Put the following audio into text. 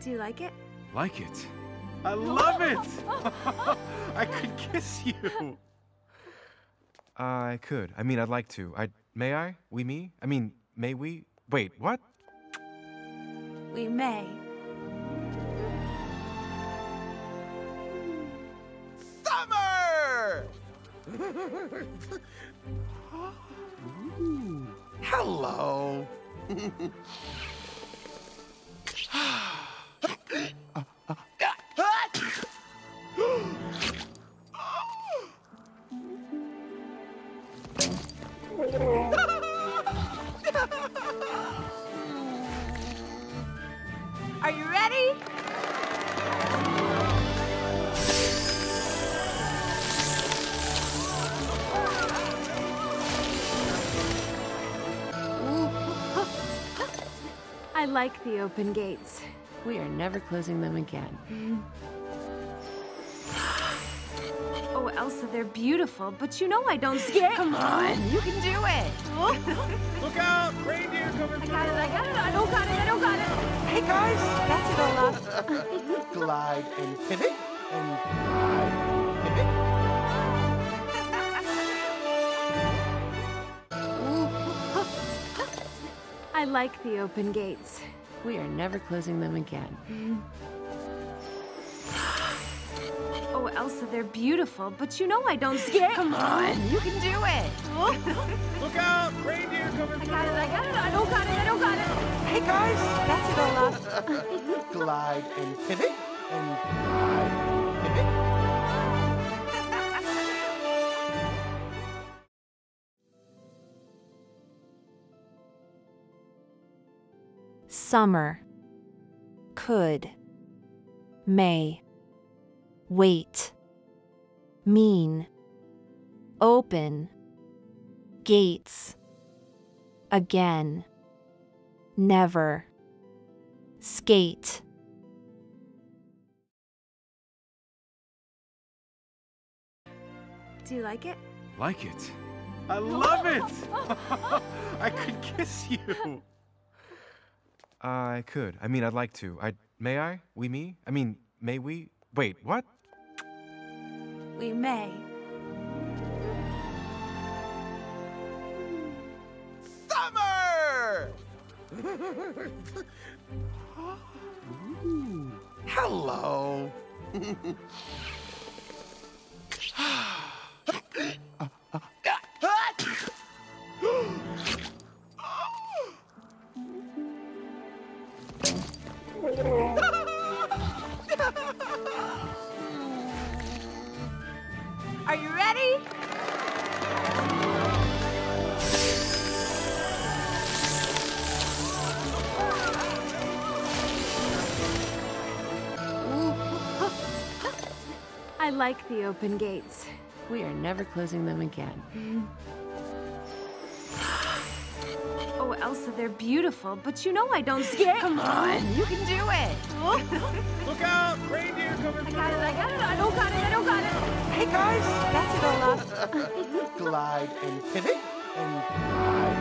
Do you like it? Like it? I love it! I could kiss you. I could. I mean, I'd like to. May I? We, me? I mean, may we? Wait, what? We may. Summer! Ooh, hello. Are you ready? I like the open gates. We are never closing them again. Oh, Elsa, they're beautiful, but you know I don't scare. Come on, you can do it. Look out! Reindeer coming through! I don't got it. Hey guys, That's it, Olaf. glide and pivot and glide and pivot. I like the open gates. We are never closing them again. Oh, Elsa, they're beautiful, but you know I don't scare. Come on, you can do it. Look out! Reindeer coming through! I don't got it. Hey guys, That's it, Olaf. glide and pivot and glide and pivot. Summer, could, may, wait, mean, open, gates, again, never, skate. Do you like it? Like it? I love it! I could kiss you. I could. I mean, I'd like to. May I? We, me? I mean, may we? Wait, what? We may. Summer! Ooh, hello. Are you ready? I like the open gates. We are never closing them again. Oh, Elsa, they're beautiful, but you know I don't scare. Come on, you can do it. Look out! Reindeer coming through! I don't got it. Hey guys, That's it, Olaf. glide and pivot and glide